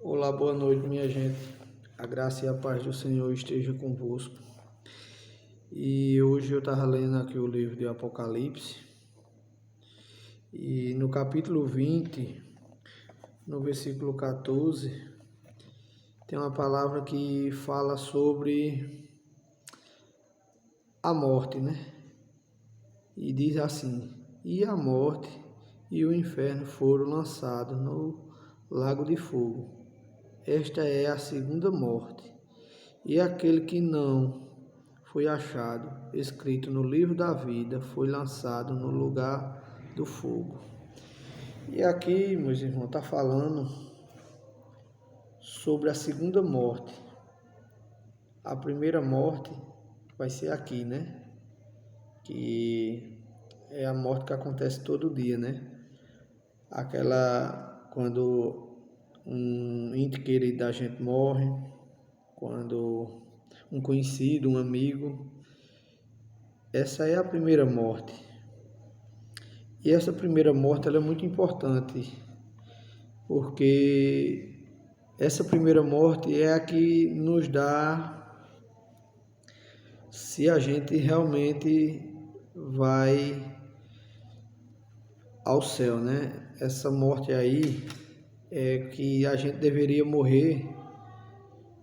Olá, boa noite, minha gente. A graça e a paz do Senhor esteja convosco. E hoje eu estava lendo aqui o livro de Apocalipse. E no capítulo 20, no versículo 14, tem uma palavra que fala sobre a morte, né? E diz assim: E a morte e o inferno foram lançados no lago de fogo. Esta é a segunda morte. E aquele que não foi achado escrito no livro da vida foi lançado no lugar do fogo. E aqui, meus irmãos, está falando sobre a segunda morte. A primeira morte vai ser aqui, né? Que é a morte que acontece todo dia, né? Aquela quando um ente querido da gente morre, quando um conhecido, um amigo. Essa é a primeira morte. E essa primeira morte ela é muito importante, porque essa primeira morte é a que nos dá se a gente realmente vai ao céu, né? Essa morte aí é que a gente deveria morrer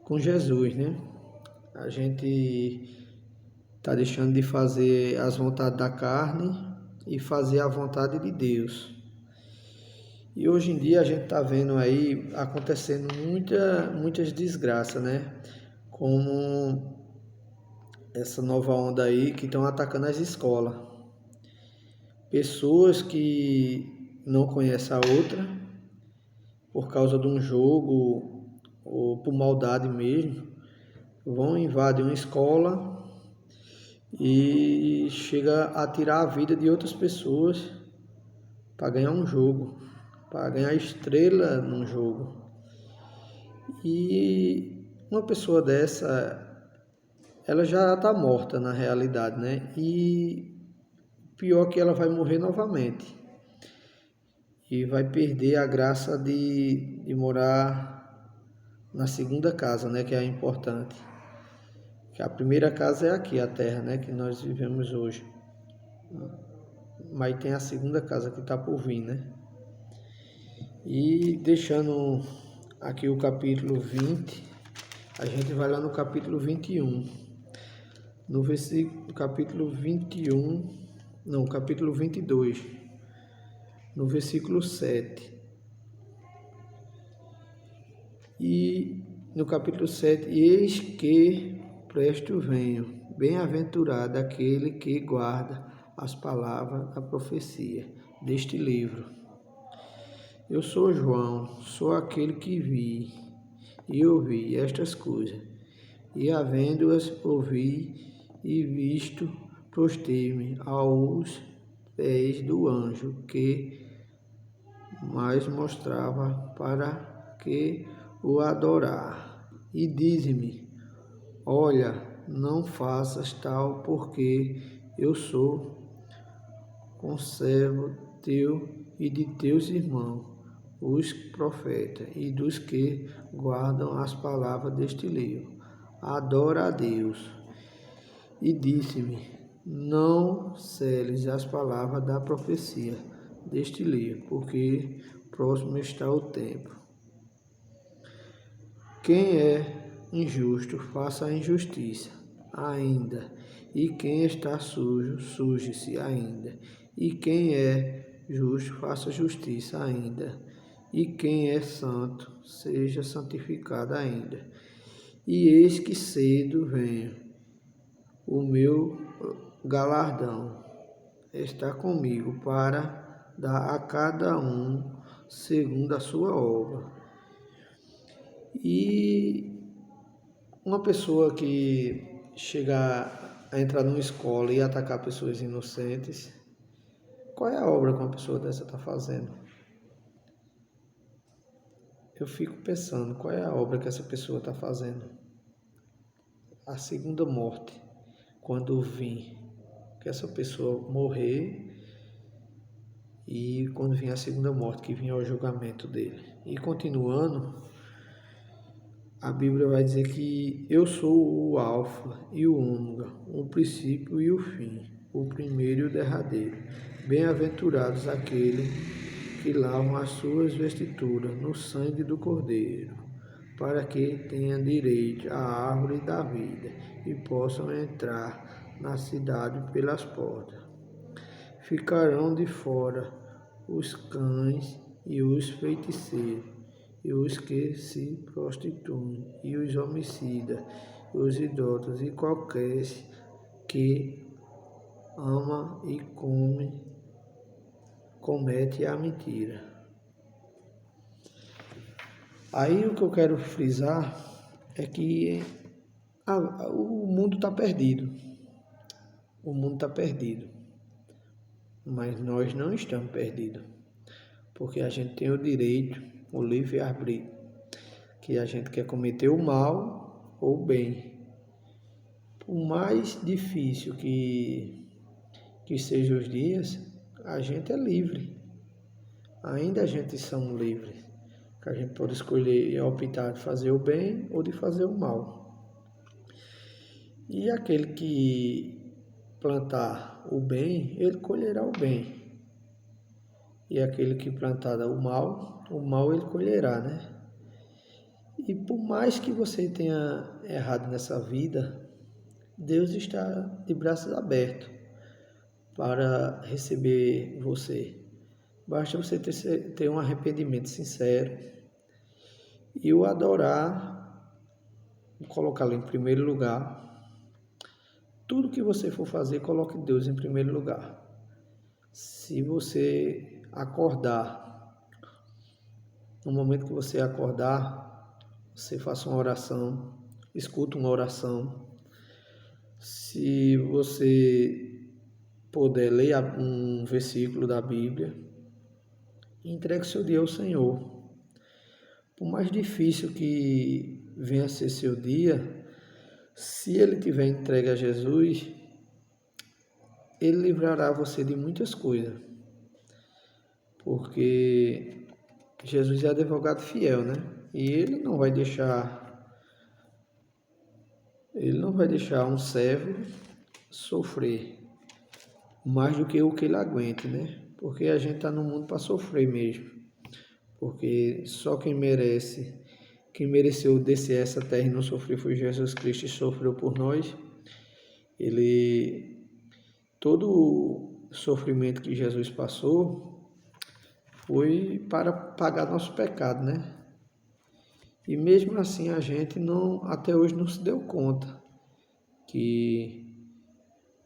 com Jesus, né? A gente está deixando de fazer as vontades da carne e fazer a vontade de Deus. E hoje em dia a gente está vendo aí acontecendo muitas desgraças, né? Como essa nova onda aí que estão atacando as escolas. Pessoas que não conhecem a outra por causa de um jogo ou por maldade mesmo, vão invadir uma escola e chega a tirar a vida de outras pessoas para ganhar um jogo, para ganhar estrela num jogo. E uma pessoa dessa, ela já está morta na realidade, né? E pior que ela vai morrer novamente. E vai perder a graça de morar na segunda casa, né? Que é a importante. Que a primeira casa é aqui, a terra, né? Que nós vivemos hoje. Mas tem a segunda casa que está por vir, né? E deixando aqui o capítulo 20, a gente vai lá no capítulo 21. No versículo, capítulo 21, não, capítulo 22, no versículo 7. E no capítulo 7, eis que presto venho, bem-aventurado aquele que guarda as palavras da profecia deste livro. Eu sou João, sou aquele que vi e ouvi estas coisas, e havendo-as ouvi e visto, prostei-me aos pés do anjo que mais mostrava para que o adorar. E dize-me, olha, não faças tal, porque eu sou conservo teu e de teus irmãos, os profetas, e dos que guardam as palavras deste livro. Adora a Deus. E disse-me, não seles as palavras da profecia deste livro, porque próximo está o tempo. Quem é injusto, faça a injustiça ainda, e quem está sujo, suje-se ainda, e quem é justo, faça justiça ainda, e quem é santo, seja santificado ainda. E eis que cedo venho, o meu galardão está comigo para dar a cada um segundo a sua obra. E uma pessoa que chegar a entrar numa escola e atacar pessoas inocentes, qual é a obra que uma pessoa dessa está fazendo? Eu fico pensando, qual é a obra que essa pessoa está fazendo? A segunda morte, quando vir que essa pessoa morrer e quando vir a segunda morte, que vinha o julgamento dele. E continuando, a Bíblia vai dizer que eu sou o Alfa e o Ômega, o princípio e o fim, o primeiro e o derradeiro. Bem-aventurados aqueles que lavam as suas vestiduras no sangue do Cordeiro, para que tenham direito à árvore da vida e possam entrar na cidade pelas portas. Ficarão de fora os cães e os feiticeiros, e os que se prostituem, e os homicidas, e os idólatras, e qualquer que ama e comete a mentira. Aí o que eu quero frisar é que o mundo está perdido. O mundo está perdido. Mas nós não estamos perdidos. Porque a gente tem o direito, o livre-arbítrio, que a gente quer cometer o mal ou o bem. Por mais difícil que sejam os dias, a gente é livre. Ainda a gente somos livres. Que a gente pode escolher e optar de fazer o bem ou de fazer o mal. E aquele que plantar o bem, ele colherá o bem. E aquele que plantar o mal ele colherá, né? E por mais que você tenha errado nessa vida, Deus está de braços abertos para receber você. Basta você ter um arrependimento sincero e o adorar, colocá-lo em primeiro lugar. Tudo que você for fazer, coloque Deus em primeiro lugar. Se você acordar, no momento que você acordar, você faça uma oração, escuta uma oração. Se você puder ler um versículo da Bíblia, entregue seu dia ao Senhor. Por mais difícil que venha a ser seu dia, se ele tiver entregue a Jesus, ele livrará você de muitas coisas. Porque Jesus é advogado fiel, né? E ele não vai deixar um servo sofrer mais do que o que ele aguente, né? Porque a gente está no mundo para sofrer mesmo. Porque só quem mereceu descer essa terra e não sofrer foi Jesus Cristo, e sofreu por nós. Todo o sofrimento que Jesus passou foi para pagar nosso pecado, né? E mesmo assim a gente até hoje não se deu conta que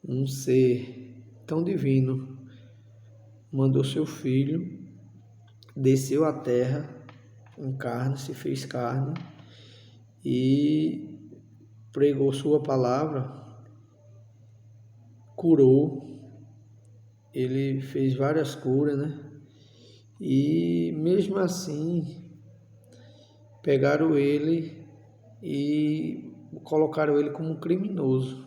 um ser tão divino mandou seu filho, desceu à terra em carne, se fez carne e pregou sua palavra, curou, ele fez várias curas, né? E mesmo assim pegaram ele e colocaram ele como um criminoso.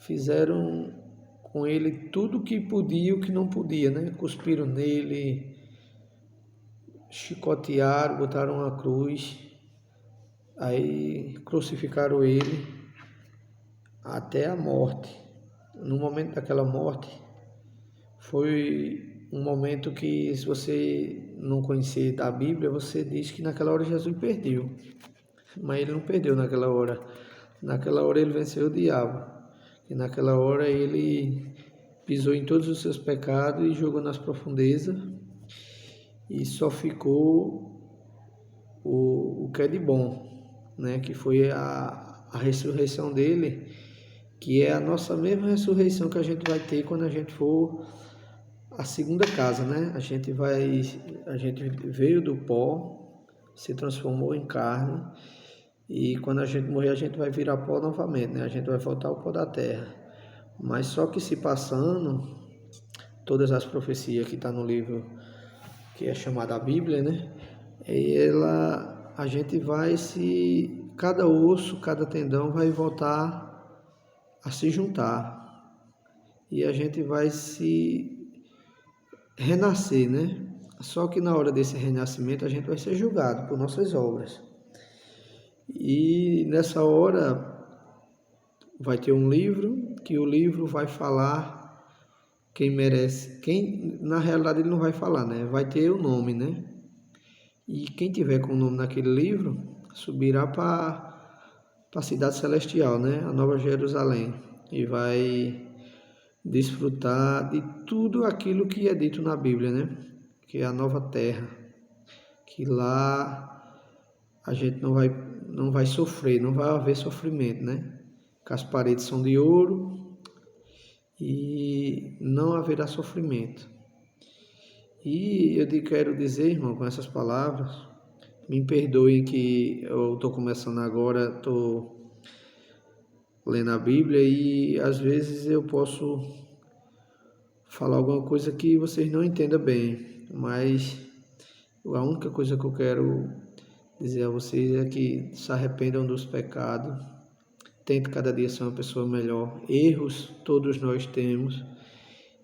Fizeram com ele tudo o que podia e o que não podia, né? Cuspiram nele, chicotearam, botaram uma cruz, aí crucificaram ele até a morte. No momento daquela morte, foi um momento que, se você não conhecer da Bíblia, você diz que naquela hora Jesus perdeu. Mas ele não perdeu naquela hora. Naquela hora ele venceu o diabo. E naquela hora ele pisou em todos os seus pecados e jogou nas profundezas. E só ficou o que é de bom, né? Que foi a ressurreição dele, que é a nossa mesma ressurreição que a gente vai ter quando a gente for a segunda casa, né? A gente veio do pó, se transformou em carne, e quando a gente morrer a gente vai virar pó novamente, né? A gente vai voltar ao pó da terra. Mas só que se passando todas as profecias que estão no livro que é chamada a Bíblia, né? A gente vai cada osso, cada tendão vai voltar a se juntar, e a gente vai se renascer, né? Só que na hora desse renascimento a gente vai ser julgado por nossas obras. E nessa hora vai ter um livro, que o livro vai falar quem merece. Quem, na realidade ele não vai falar, né? Vai ter o nome, né? E quem tiver com o nome naquele livro subirá para a cidade celestial, né? A Nova Jerusalém. E vai desfrutar de tudo aquilo que é dito na Bíblia, né? Que é a nova terra. Que lá a gente não vai sofrer, não vai haver sofrimento, né? Que as paredes são de ouro e não haverá sofrimento. E eu quero dizer, irmão, com essas palavras, me perdoem que eu estou começando agora, estou lendo a Bíblia e às vezes eu posso falar alguma coisa que vocês não entendam bem, mas a única coisa que eu quero dizer a vocês é que se arrependam dos pecados, tente cada dia ser uma pessoa melhor. Erros todos nós temos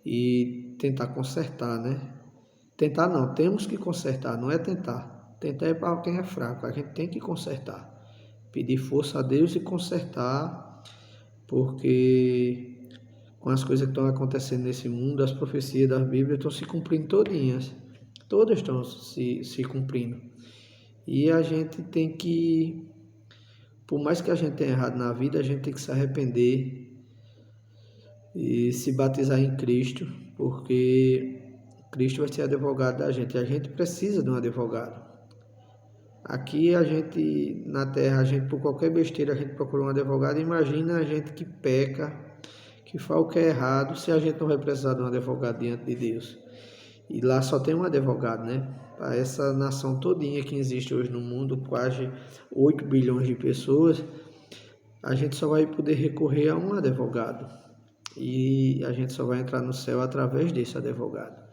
e tentar consertar, né? Tentar não, temos que consertar, não é tentar. Tentar é para quem é fraco, a gente tem que consertar. Pedir força a Deus e consertar, porque com as coisas que estão acontecendo nesse mundo, as profecias da Bíblia estão se cumprindo todinhas. Todas estão se cumprindo. E a gente tem que, por mais que a gente tenha errado na vida, a gente tem que se arrepender e se batizar em Cristo, porque Cristo vai ser advogado da gente. E a gente precisa de um advogado. Aqui a gente, na terra, a gente por qualquer besteira, a gente procura um advogado. Imagina a gente que peca, que faz o que é errado, se a gente não vai precisar de um advogado diante de Deus. E lá só tem um advogado, né? Para essa nação todinha que existe hoje no mundo, quase 8 bilhões de pessoas, a gente só vai poder recorrer a um advogado. E a gente só vai entrar no céu através desse advogado.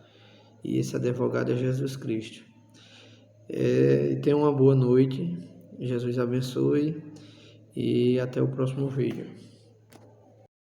E esse advogado é Jesus Cristo. Tenha uma boa noite, Jesus abençoe e até o próximo vídeo.